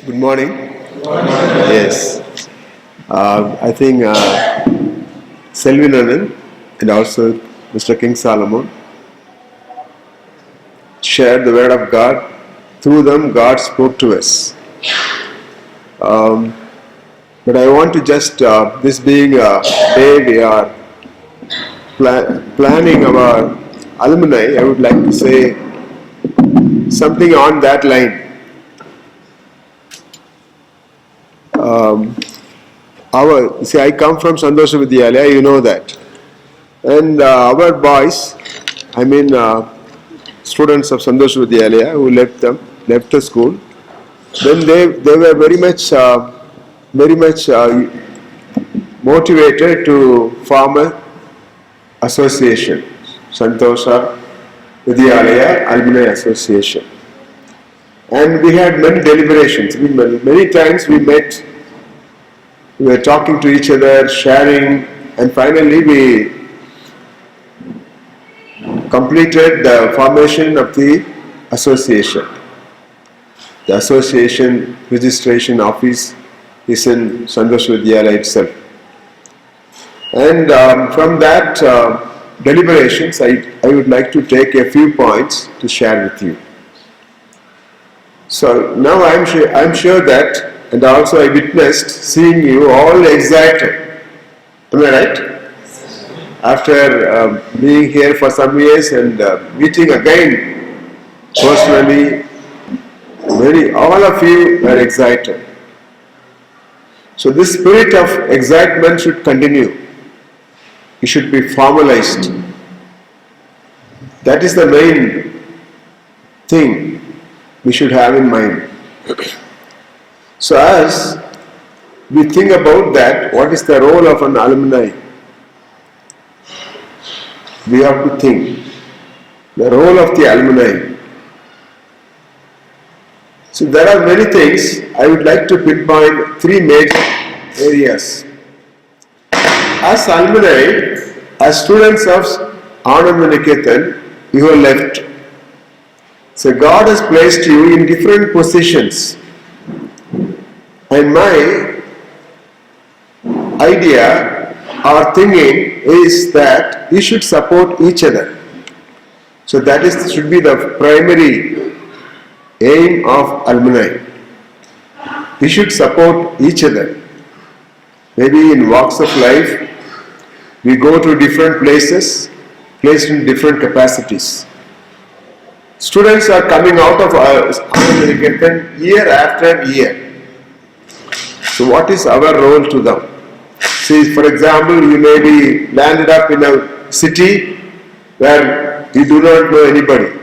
Good morning. Yes. I think Selvin Anand and also Mr. King Solomon shared the word of God. Through them, God spoke to us. But I want to just, this being a day we are planning our alumni, I would like to say something on that line. I come from Santosh Vidyalaya, you know that. And our boys, students of Santosh Vidyalaya who left the school, then they were very much motivated to form a association, Santosha Vidyalaya Alumni Association. And we had many deliberations. Many times we met, we were talking to each other, sharing, and finally we completed the formation of the association. The association registration office is in Santosh Vidyalaya itself. And from that deliberations, I would like to take a few points to share with you. So now I'm sure that, and also I witnessed seeing you all excited. Am I right? After being here for some years and meeting again personally, all of you are excited. So this spirit of excitement should continue. It should be formalized. That is the main thing we should have in mind. So as we think about that, what is the role of an alumni? We have to think the role of the alumni. So there are many things. I would like to pinpoint three major areas. As alumni, as students of Anand Niketan, you are left. So God has placed you in different positions. And my idea or thinking is that we should support each other. So that should be the primary aim of alumni. We should support each other. Maybe in walks of life, we go to different places, placed in different capacities. Students are coming out of Anand year after year. So what is our role to them? See, for example, you may be landed up in a city where you do not know anybody.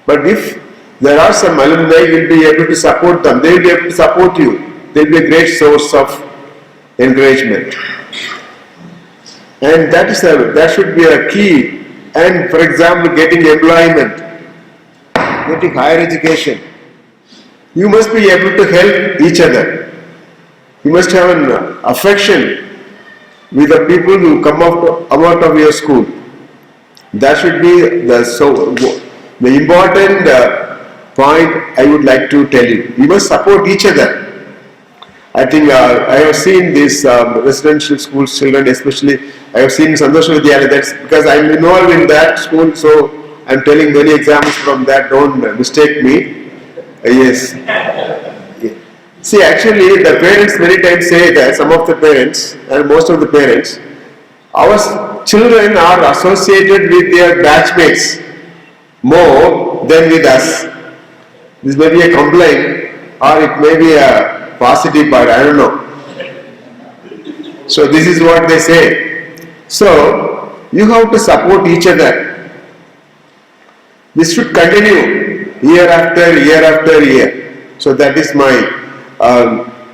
But if there are some alumni, you will be able to support them. They will be able to support you. They will be a great source of encouragement. And that should be a key. And for example, getting employment, getting higher education, you must be able to help each other. You must have an affection with the people who come out of your school. That should be the important point I would like to tell you. You must support each other. I think I have seen these residential school children, especially I have seen Santosh Vidyalaya. That's because I am involved in that school, so I am telling many examples from that. Don't mistake me. Yes. See, actually, the parents many times say that, some of the parents and most of the parents, our children are associated with their batchmates more than with us. This may be a complaint or it may be a positive part, I don't know. So this is what they say. So you have to support each other. This should continue year after year after year. So that is my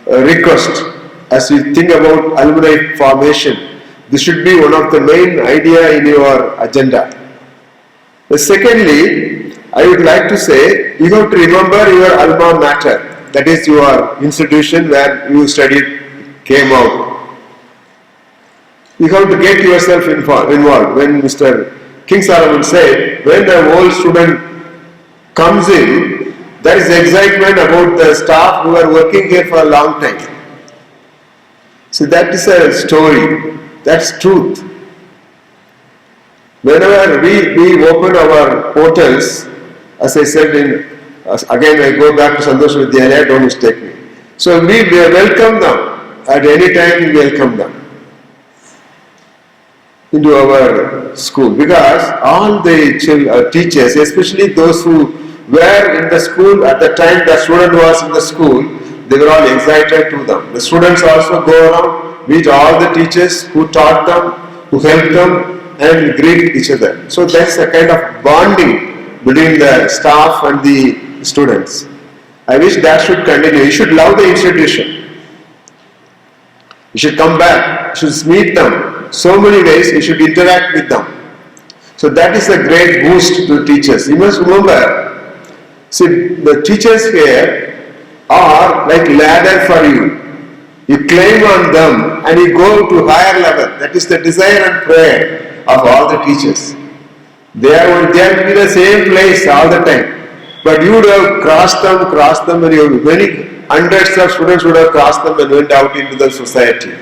request. As you think about alumni formation, this should be one of the main idea in your agenda. Secondly, I would like to say, you have to remember your alma mater. That is your institution where you studied, came out. You have to get yourself involved. When Mr. King Solomon said, when an old student comes in, There is excitement about the staff who are working here for a long time. So that is a story. That's truth. Whenever we open our portals, as I said, again I go back to Santosh Vidyalaya, don't mistake me. So we welcome them. At any time we welcome them into our school, because all the teachers, especially those who were in the school at the time the student was in the school, they were all excited to them. The students also go around, meet all the teachers who taught them, who helped them, and greet each other. So that's a kind of bonding between the staff and the students. I wish that should continue. You should love the institution. You should come back. You should meet them. So many ways you should interact with them. So that is a great boost to teachers. You must remember, see, the teachers here are like ladder for you. You climb on them and you go to higher level. That is the desire and prayer of all the teachers. They are in the same place all the time. But you would have crossed them, and many hundreds of students would have crossed them and went out into the society.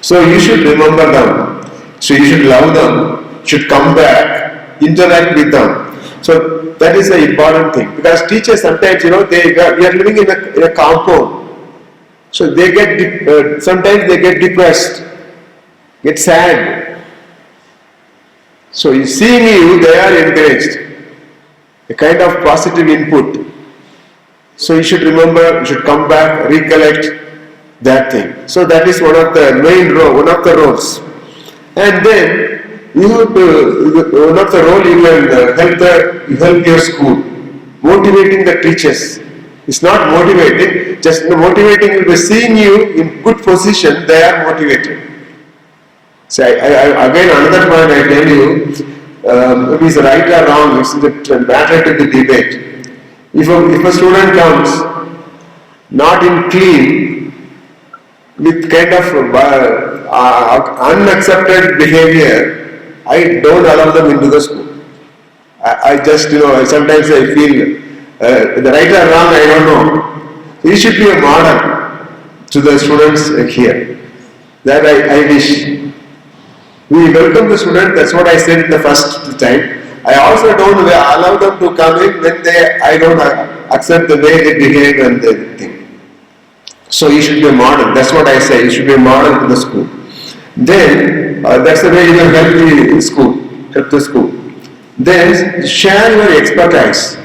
So you should remember them. So you should love them, should come back, interact with them. So that is an important thing. Because teachers sometimes, we are living in a compound. So they get, sometimes they get depressed, get sad. So seeing you, they are encouraged. A kind of positive input. So you should remember, you should come back, recollect that thing. So that is one of the main one of the roles. And then you have to, one of the role you will help your school, motivating the teachers. It's not motivating, just motivating will be seeing you in good position, they are motivated. So again another point I tell you, if it's right or wrong, it's the matter to the debate. If a student comes not in clean, with kind of unaccepted behavior, I don't allow them into the school. I just, sometimes I feel, the right or wrong, I don't know. He should be a model to the students here. That I wish. We welcome the student, that's what I said in the first time. I also don't allow them to come in when I don't accept the way they behave and the thing. So you should be a model, that's what I say, you should be a model to the school. Then, that's the way you will help the school. Then, share your expertise.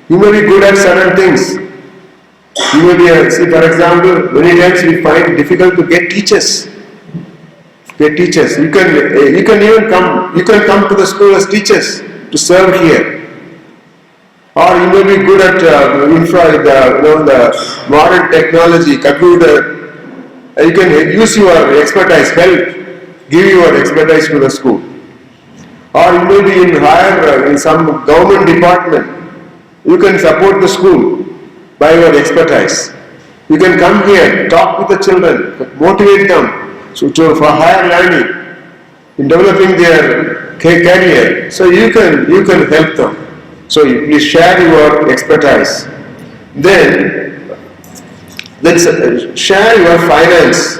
You may be good at certain things. You may be, see for example, many times we find it difficult to get teachers. You can even come to the school as teachers to serve here. Or you may be good at the modern technology, computer. You can use your expertise, give your expertise to the school. Or you may be in some government department. You can support the school by your expertise. You can come here, talk with the children, motivate them. So for higher learning, in developing their career, so you can help them. So you share your expertise. Then let's share your finance.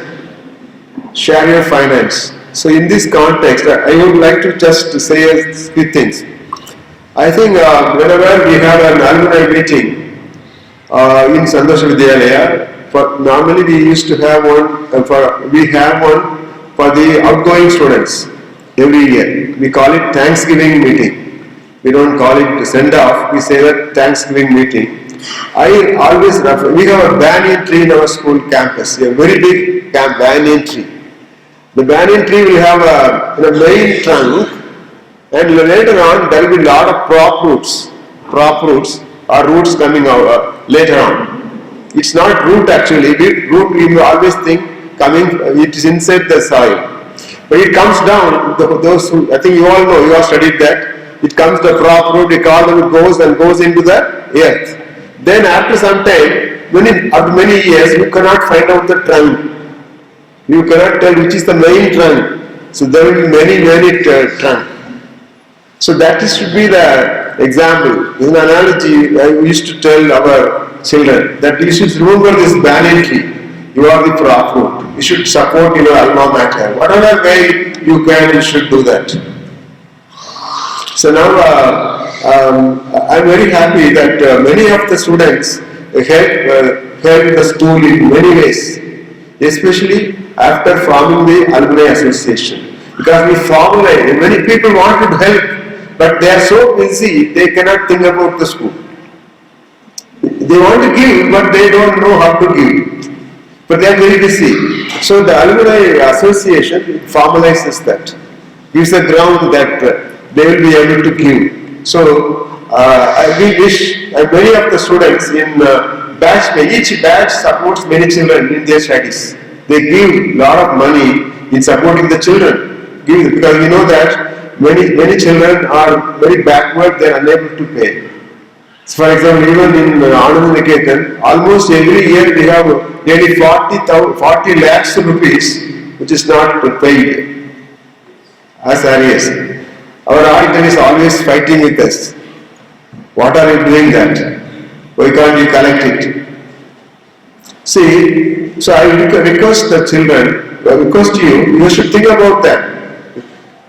So in this context, I would like to just say a few things. I think whenever we have an alumni meeting in Santosh Vidyalaya, normally we used to have one, we have one for the outgoing students every year. We call it Thanksgiving meeting. We don't call it send off, we say that Thanksgiving meeting. I always refer, we have a banyan tree in our school campus, a very big banyan tree. The banyan tree will have a main trunk, and later on there will be a lot of prop roots or roots coming out later on. It's not root actually. Root we always think coming, it is inside the soil. But it comes down, those who, I think you all know, you have studied that. It comes the prop root, we call them, it goes into the earth. Then after some time, after many years, you cannot find out the trunk. You cannot tell which is the main trunk. So there will be many trunks. So that should be the example, in an analogy, I used to tell our children that you should remember this valiantly. You are the prophet. You should support your alma mater. Whatever way you can, you should do that. So now I'm very happy that many of the students help the school in many ways, especially after forming the alumni association. Because we formulate, many people want to help, but they are so busy they cannot think about the school. They want to give, but they don't know how to give. But they are very busy. So the alumni association formalizes that, gives a ground that they will be able to give. So we wish many of the students in each batch supports many children in their studies. They give a lot of money in supporting the children. Because we know that many children are very backward, they are unable to pay. So for example, even in Anand Niketan, almost every year we have nearly 40 lakhs rupees which is not paid as arrears. Our auditor is always fighting with us. What are you doing that? Why can't you collect it? See, so I request the children, request you should think about that.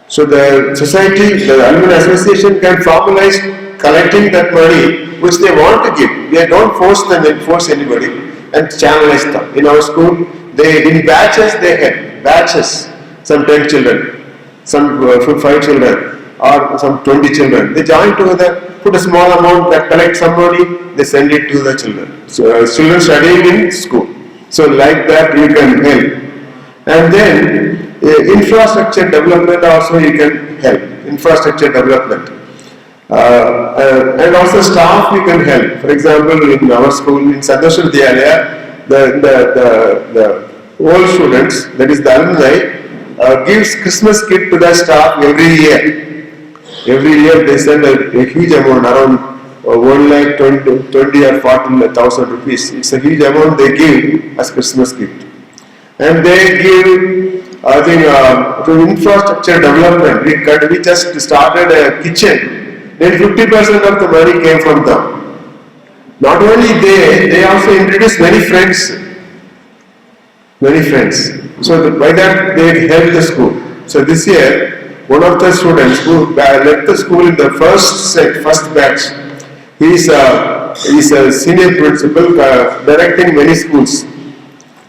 So the society, the alumni association can formalize collecting that money which they want to give. They don't force them and force anybody and channelize them. In our school, in batches they have batches, some 10 children, some 5 children, or some 20 children. They join together, put a small amount, that collect some money, they send it to the children. So children studying in school. So like that you can help. And then infrastructure development also you can help. Infrastructure development. And also staff you can help. For example, in our school, in Santosh Vidyalaya, the old students, that is the alumni, gives Christmas kit to the staff every year. Every year they send a huge amount, around 1,20,000 or 40,000 rupees. It's a huge amount they give as Christmas gift. And they give, I think, to infrastructure development. We just started a kitchen. Then 50% of the money came from them. Not only they also introduced many friends. Many friends. So by that they helped the school. So this year, one of the students who left the school in the first batch, he is a senior principal directing many schools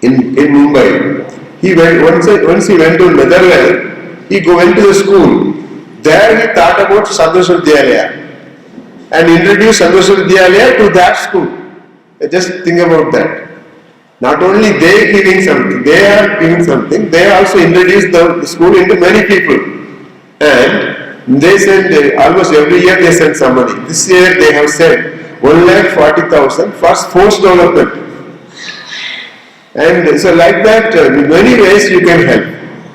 in Mumbai. He went once he went to Netherlands, he went to the school. There he thought about Santosh Vidyalaya and introduced Santosh Vidyalaya to that school. Just think about that. Not only they giving something, they are giving something, they also introduced the school into many people. And they send, almost every year they send some money. This year they have sent 1,40,000 for sports development. And so like that, in many ways you can help.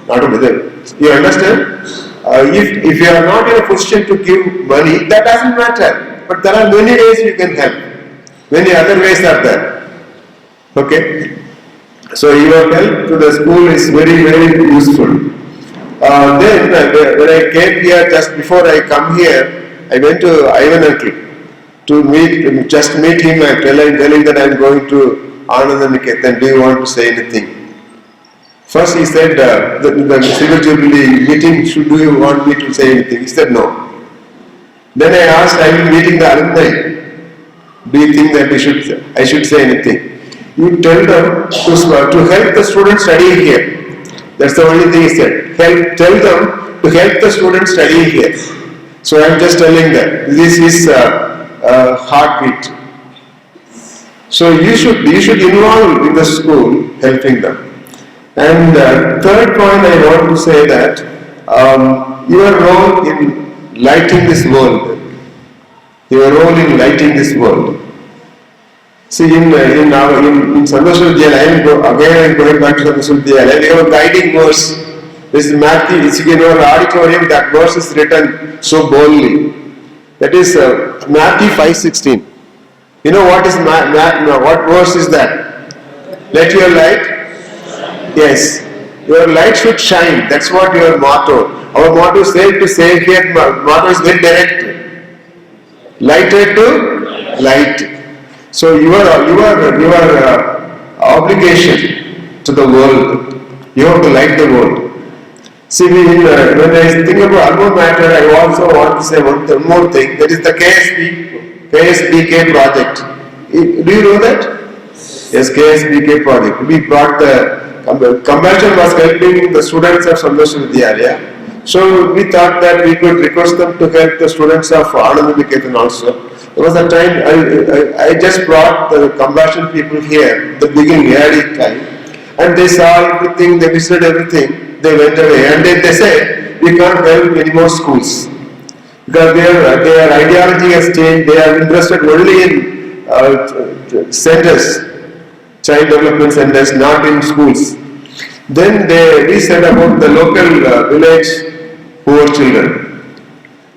Not only that. You understand? If you are not in a position to give money, that doesn't matter. But there are many ways you can help. Many other ways are there. Okay? So your help to the school is very, very useful. Then when I came here, just before I come here, I went to Ivan uncle to meet him and telling that I am going to Anand Niketan. Do you want to say anything? First he said, the Silver Jubilee meeting, do you want me to say anything? He said no. Then I asked, I am meeting the alumni. Do you think that I should say anything? You tell them to help the students studying here. That's the only thing he said. Tell them to help the students studying here. So I am just telling them, this is heartbeat. So you should involve in the school, helping them. And third point I want to say that your role in lighting this world. Your role in lighting this world. See, in Santosh Vidyalaya, again I am going back to Santosh Vidyalaya, we have a guiding verse. This is Matthew, it's in our auditorium, that verse is written so boldly. That is Matthew 5:16. You know what verse is that? Let your light, yes, your light should shine. That's what your motto. Our motto is safe to save here, motto is very direct. Lighted to light. So your obligation to the world, you have to light the world. See, when I think about alma mater, I also want to say one more thing. That is the KSBK project. Do you know that? Yes, KSBK project. We brought the compassion was helping the students of Santosh Vidyalaya. So we thought that we could request them to help the students of Anand Niketan also. There was a time I just brought the compassion people here, the beginning, early time, and they saw everything, they visited everything, they went away, and then they said, we can't help any more schools. Because their ideology has changed, they are interested only in centers, child development centers, not in schools. Then we said about the local village poor children.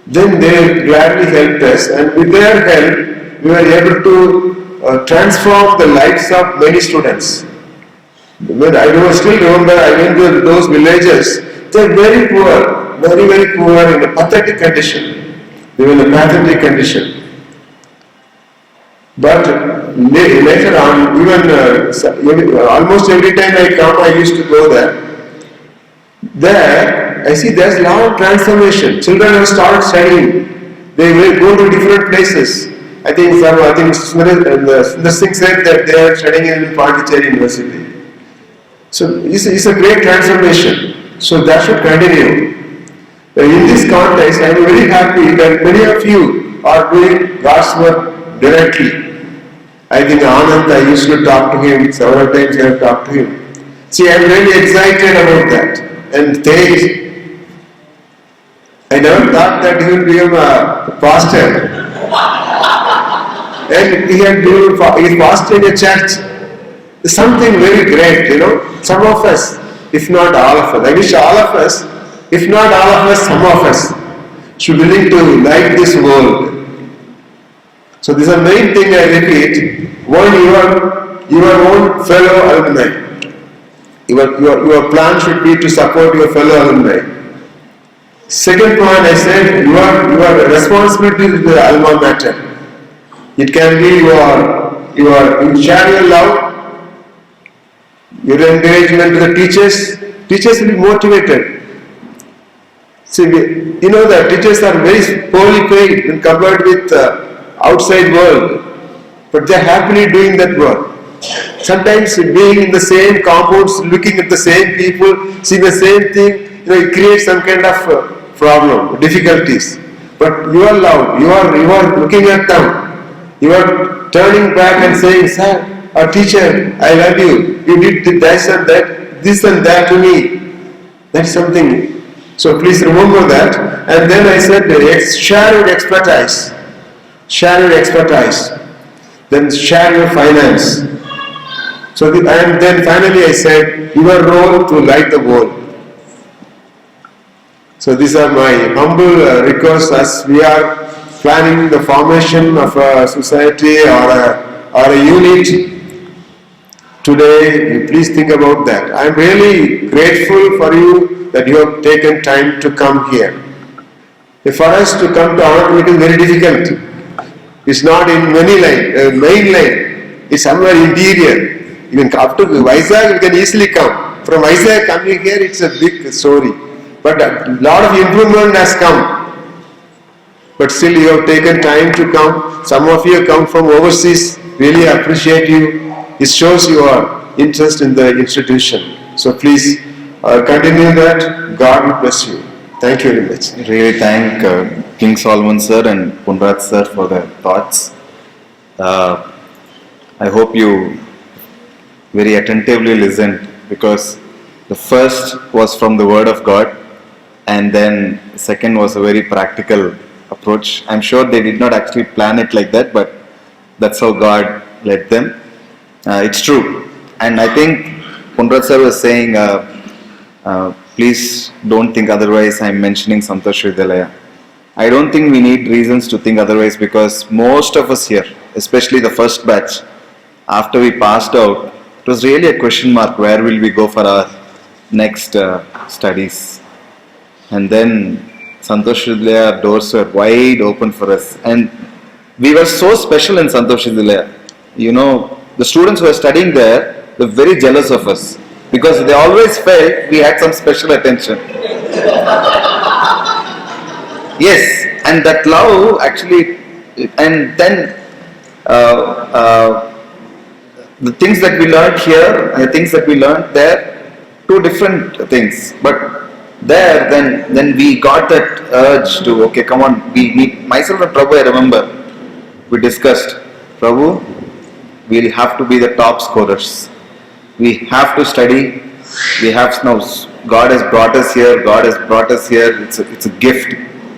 Then they gladly helped us, and with their help, we were able to transform the lives of many students. When I still remember, I went to those villages. They are very poor, very, very poor, in a pathetic condition. They were in a pathetic condition. But later on, even almost every time I come, I used to go there. There, I see there's a lot of transformation. Children have started studying. They will go to different places. I think Sundar Singh said that they are studying in Pondicherry University. So it's a great transformation. So that should continue. In this context, I am very happy that many of you are doing God's work directly. I think Anand, I used to talk to him several times. I have talked to him. See, I am really excited about that. And Tej, I never thought that he will become a pastor. And he pastored a church. Something very great, Some of us, if not all of us, I wish all of us, if not all of us, some of us should be willing to light this world. So this is the main thing I repeat. One, your own fellow alumni. Your plan should be to support your fellow alumni. Second point, I said your responsibility to the alma mater. It can be you share your love, your engagement to the teachers. Teachers will be motivated. See, that teachers are very poorly paid when compared with outside world, but they are happily doing that work. Sometimes being in the same compounds, looking at the same people, seeing the same thing, it creates some kind of problem, difficulties. But you are loud, you are looking at them, you are turning back and saying, sir, our teacher, I love you, you did this and that to me. That's something. So please remember that. And then I said, share your expertise. Share your expertise. Then share your finance. And then finally I said, your role to light the world. So these are my humble requests as we are planning the formation of a society or a unit. Today, please think about that. I am really grateful for you that you have taken time to come here. For us to come to Anand, it is very difficult. It's not in main line. It's somewhere interior. Even up to Vizag, you can easily come. From Vizag coming here, it's a big story. But a lot of improvement has come. But still you have taken time to come. Some of you have come from overseas. Really appreciate you. It shows your interest in the institution. So please continue that. God will bless you. Thank you very much. Really thank King Solomon sir and Punrat sir for their thoughts. I hope you very attentively listened, because the first was from the Word of God, and then second was a very practical approach. I'm sure they did not actually plan it like that, but that's how God led them. It's true. And I think Punrat sir was saying, please don't think otherwise. I'm mentioning Santosh Vidyalaya. I don't think we need reasons to think otherwise, because most of us here, especially the first batch, after we passed out, it was really a question mark, where will we go for our next studies? And then Santosh Vidyalaya doors were wide open for us. And We were so special in Santosh Vidyalaya. You know, the students who were studying there were very jealous of us because they always felt we had some special attention. Yes, and that love actually, and then the things that we learned here and the things that we learned there, two different things. But there, then we got that urge to, okay, come on, we need, myself and Prabhu, I remember, we discussed, Prabhu, we'll have to be the top scorers. We have to study. We have now, God has brought us here, God has brought us here, it's a gift.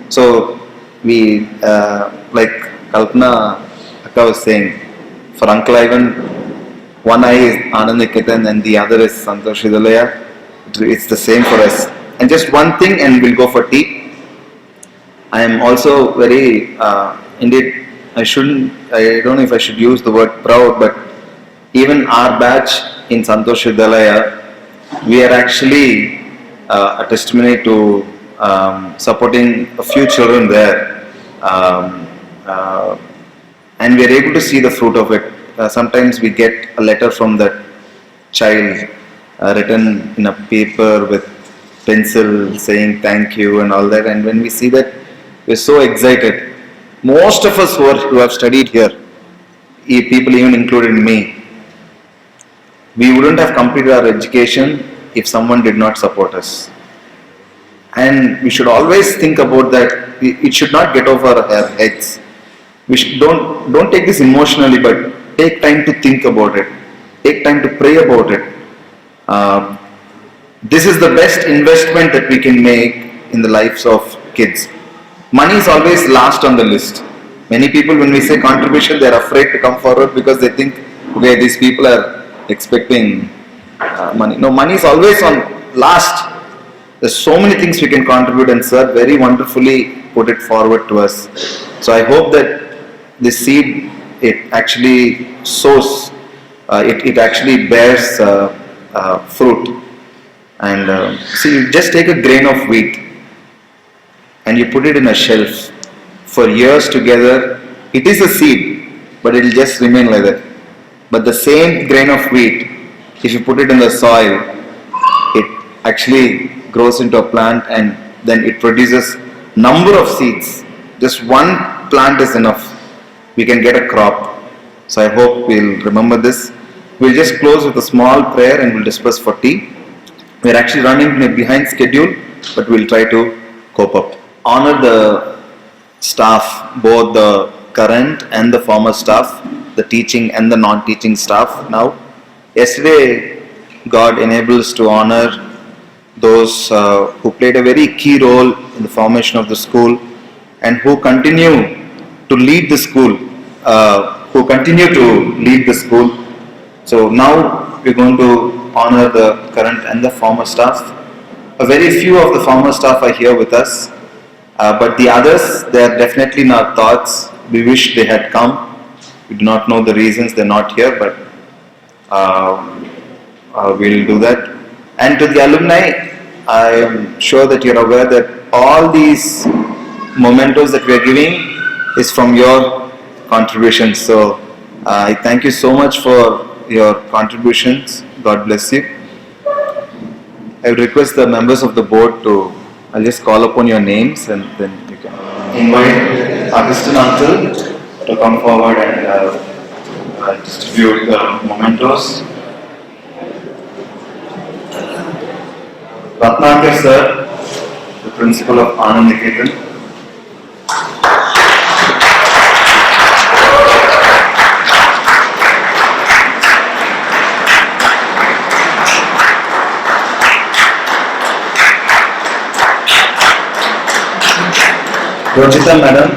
So, we, like Kalpana Akka was saying, for Uncle Ivan, one eye is Anand Niketan and the other is Santosh Vidyalaya. It's the same for us. And just one thing and we'll go for tea. I am also very, indeed, I don't know if I should use the word proud, but even our batch in Santosh Vidyalaya, we are actually a testimony to supporting a few children there. And we are able to see the fruit of it. Sometimes we get a letter from that child written in a paper with pencil saying thank you and all that, and when we see that, we're so excited. Most of us who have studied here, people even included me, we wouldn't have completed our education if someone did not support us. And we should always think about that. It should not get over our heads. Don't take this emotionally, but take time to think about it. Take time to pray about it. This is the best investment that we can make in the lives of kids. Money is always last on the list. Many people, when we say contribution, they are afraid to come forward because they think, okay, these people are expecting money. No, money is always on last. There's so many things we can contribute, and Sir very wonderfully put it forward to us. So I hope that this seed, it actually sows, it actually bears fruit. And see, you just take a grain of wheat and you put it in a shelf for years together. It is a seed, but it will just remain like that. But the same grain of wheat, if you put it in the soil, it actually grows into a plant, and then it produces number of seeds. Just one plant is enough. We can get a crop. So I hope we'll remember this. We'll just close with a small prayer and we'll disperse for tea. We're actually running behind schedule, but we'll try to cope up. Honor the staff, both the current and the former staff, the teaching and the non-teaching staff now. Yesterday, God enabled us to honor those who played a very key role in the formation of the school and who continue to lead the school, So now we're going to honor the current and the former staff. A very few of the former staff are here with us, but the others, they are definitely in our thoughts. We wish they had come. We do not know the reasons they're not here, but we'll do that. And to the alumni, I am sure that you're aware that all these mementos that we are giving is from your contributions. So I thank you so much for your contributions. God bless you. I would request the members of the board to, I'll just call upon your names and then you can invite Augustine uncle to come forward and distribute the mementos. Ratnakar sir, the principal of Anand Niketan. Rojita madam.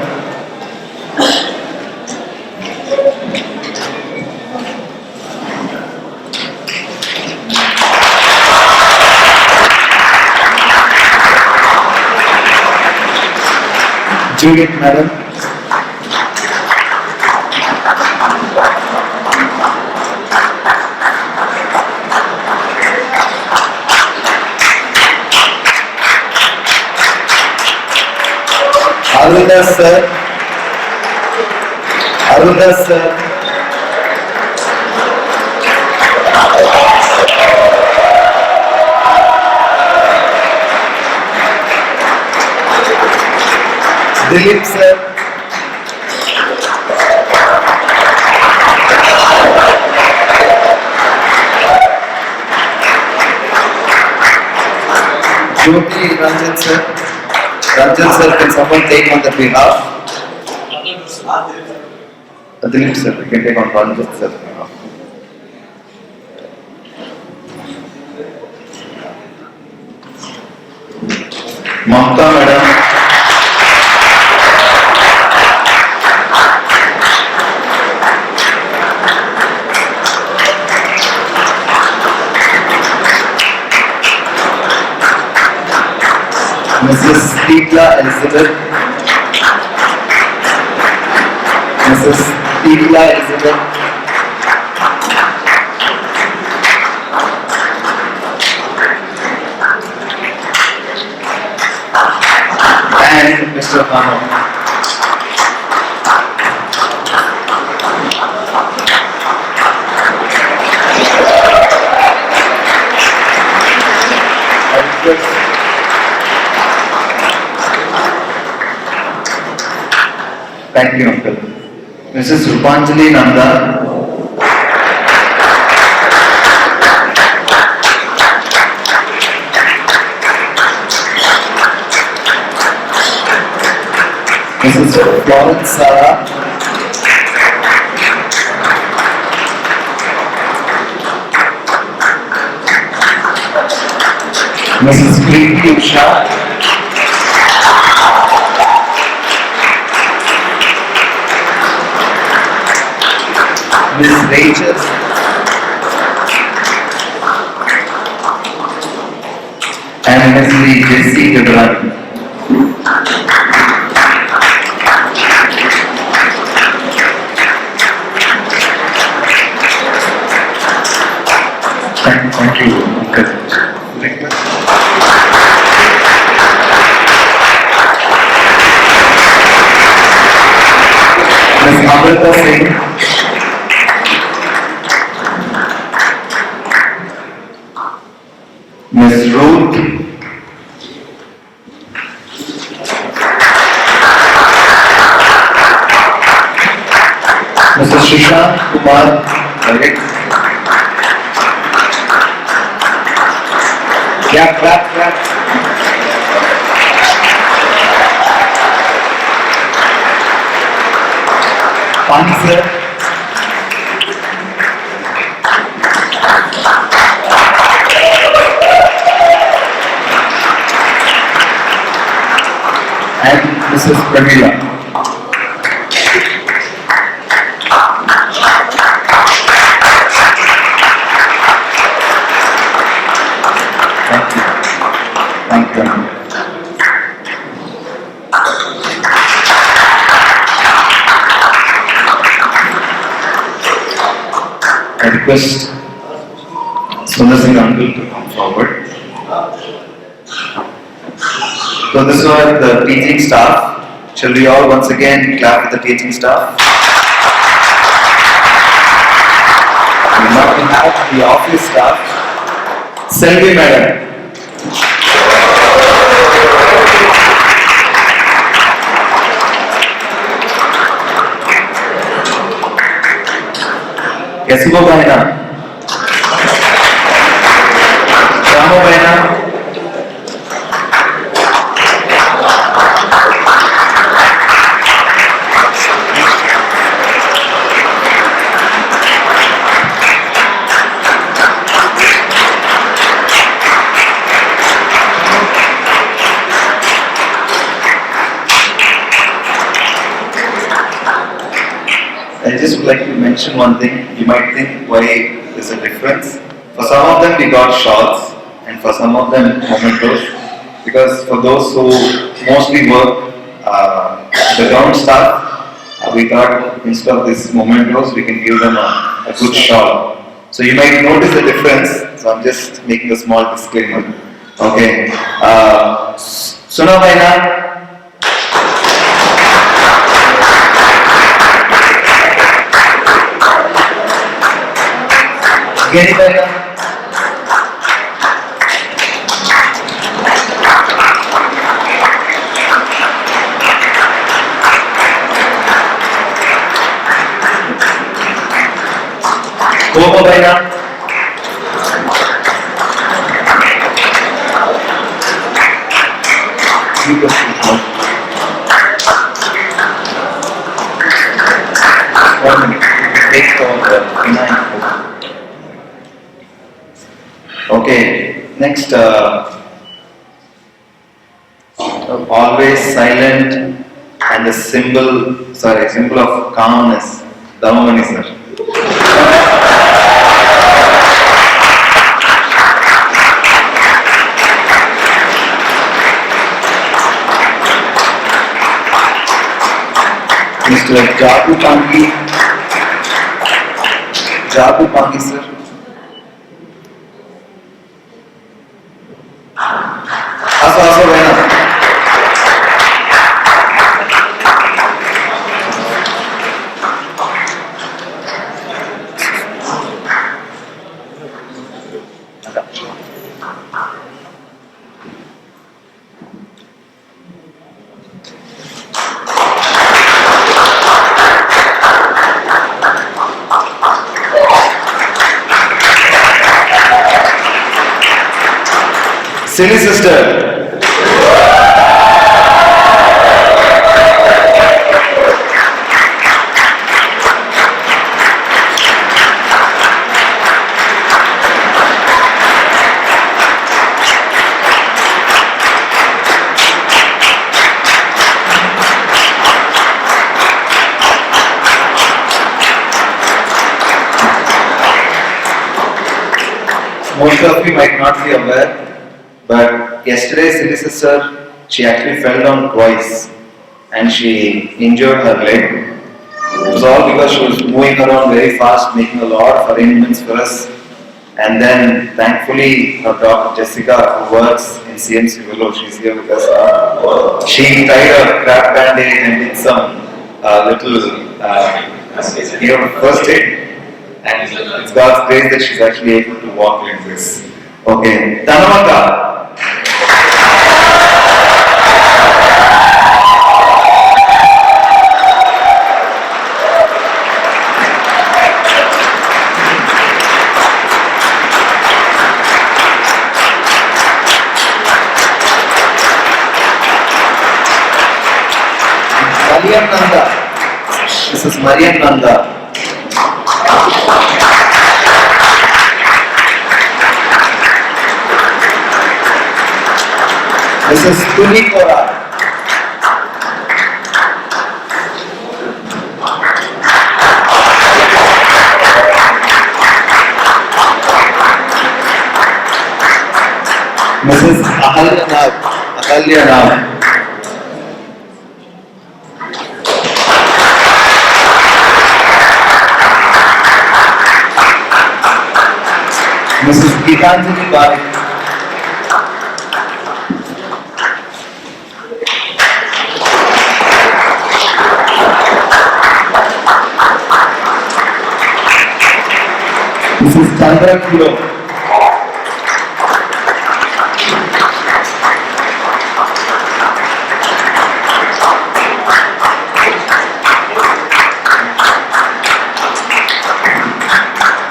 Juliet madam. Arvind sir. Arundas sir. Dilip sir. Jyoti Ranjan sir. Ranjan sir, can someone take on the behalf? Dilip sir, you can take on Ranjan sir. Mamta madam. Mrs. Tikla Elizabeth. Mrs. Tikla Elizabeth. And Mr. Hano. Thank you, Uncle. Mrs. Rupanjali Nanda. Mrs. Florence Sara. Mrs. Preeti Usha. Mrs. Rachel. And Mrs. Jessie Gabran. Thank you, Uncle. Ms. Amrita Singh. Ms. Ruth. Mr. Shishant Kumar Dharik. Clap. Pani sir. And Mrs. Pramila. Thank you. I request Sundar Singh Uncle to come forward. So this was the teaching staff. Shall we all once again clap with the teaching staff? And now we have the office staff. Selvi Madam. कैसी वो बहना? रामो बहना? I just would like to mention one thing. You might think why there's a difference. For some of them we got shawls and for some of them mementos. Because for those who mostly work the ground staff, we thought instead of these mementos we can give them a good shawl. So you might notice the difference. So I'm just making a small disclaimer. Okay. Suno Bhaina. Gary Bhaiya. Gopal Bhaiya. Okay, next, always silent and the symbol of calmness, Damamani sir. Mr. Jabu Pangi sir. Aso Vena. Silly sister. Most of you might not be aware, but yesterday Silly sister, she actually fell down twice and she injured her leg. It was all because she was moving around very fast, making a lot of arrangements for us. And then thankfully her daughter Jessica, who works in CMC Willow, she's here with us now. She tied a crab band-aid and did some first aid. And it's God's grace that she's actually able to walk like this. Okay, Tanamaka. Mariam Nanda. This is Mariam Nanda. This is Tuni Kora. Mrs. Ahalya Nav. Mrs. Gitanjali Barik. Mrs. Chandra Kilo.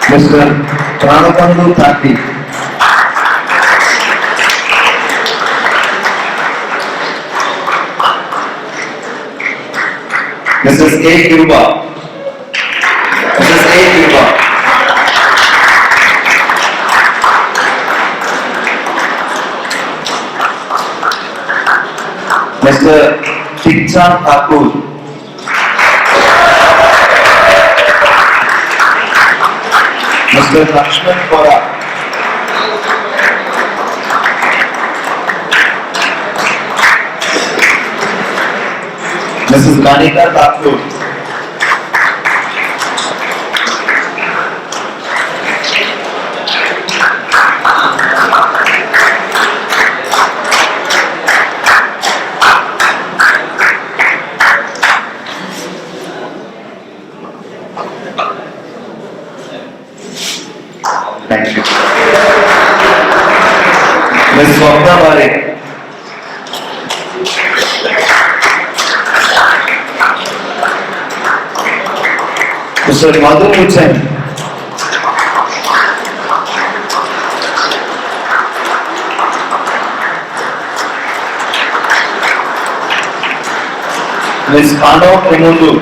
Mr. Pranabandhu Thati. Mrs. A. Kiruba. Mrs. A. Kiruba. Mr. Shikchan Thakur. Mr. Lakshman Kora. Mrs. Kanika Thakur. Ms. Swapna Parekh. Mr. Madhu Hussain. Ms. Kano Emundu.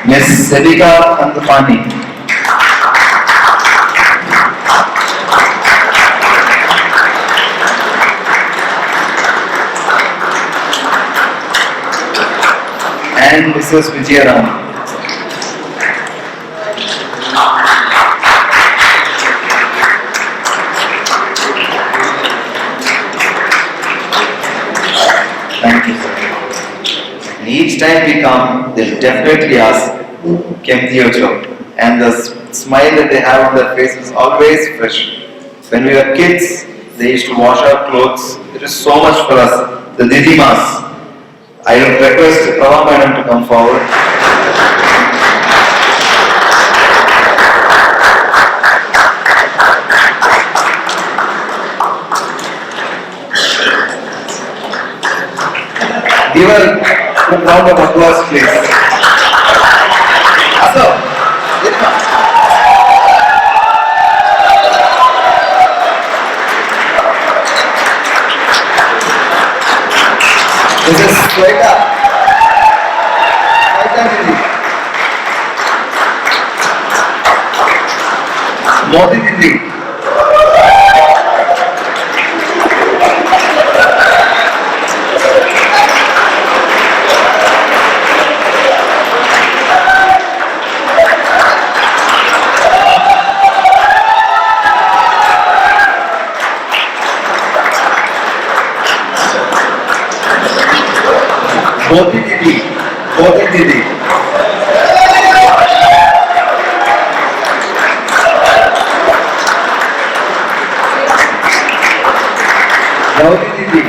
Ms. Sedika Kandapani. And Mrs. Vijayaram. Thank you, sir. And each time we come, they'll definitely ask, Kemtiyo Cho. And the smile that they have on their face is always fresh. When we were kids, they used to wash our clothes. It is so much for us. The Didimas. I would request Prabha Madam to come forward. Give her a round of applause, please. Aso, this is Sweta. Sweta Didi. Modi Didi. Modi Didi. Modi Didi. Modi Didi.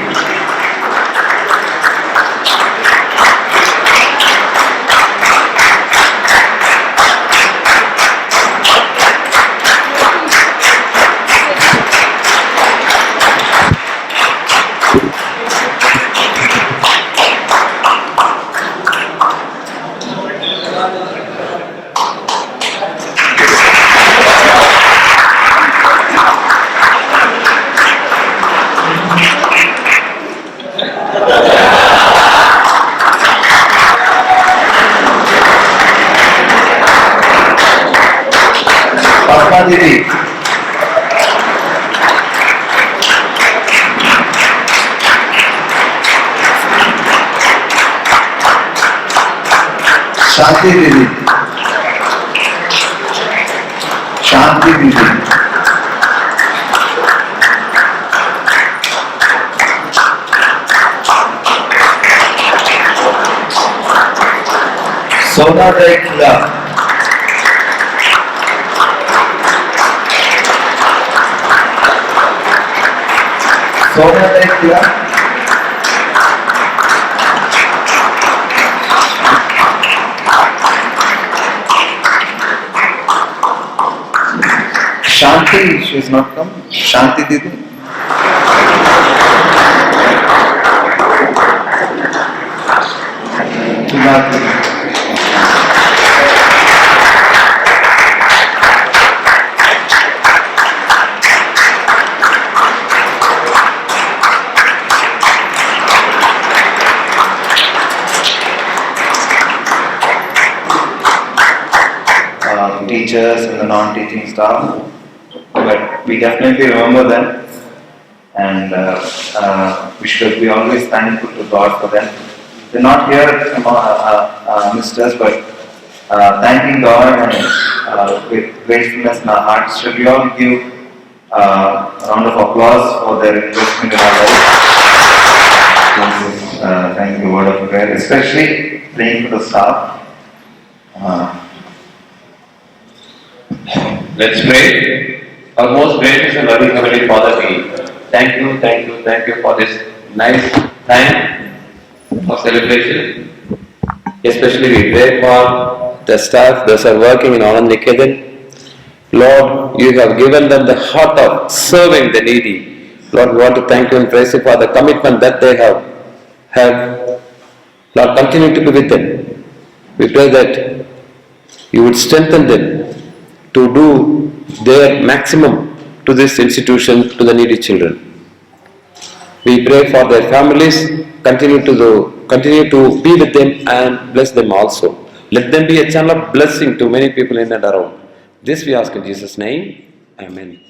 Padma Didi. Shanti Didi. Shanti Didi. Sona Daikula. Sona Daikula. Shanti, she has not come. Shanti Didi. Tunati. Teachers and the non-teaching staff, but we definitely remember them, and we should be always thankful to God for them. They're not here amidst us, but thanking God and with gratefulness in our hearts, should we all give a round of applause for their investment in our lives? Thank the word of prayer, especially praying for the staff. Let's pray. Our most gracious and loving Heavenly Father, we thank you for this nice time of celebration. Especially we pray for the staff, those who are working in Anand Niketan, Lord, you have given them the heart of serving the needy. Lord, we want to thank you and praise you for the commitment that they have. Lord, continue to be with them. We pray that you would strengthen them to do their maximum to this institution, to the needy children. We pray for their families, continue to be with them and bless them also. Let them be a channel of blessing to many people in and around. This we ask in Jesus' name. Amen.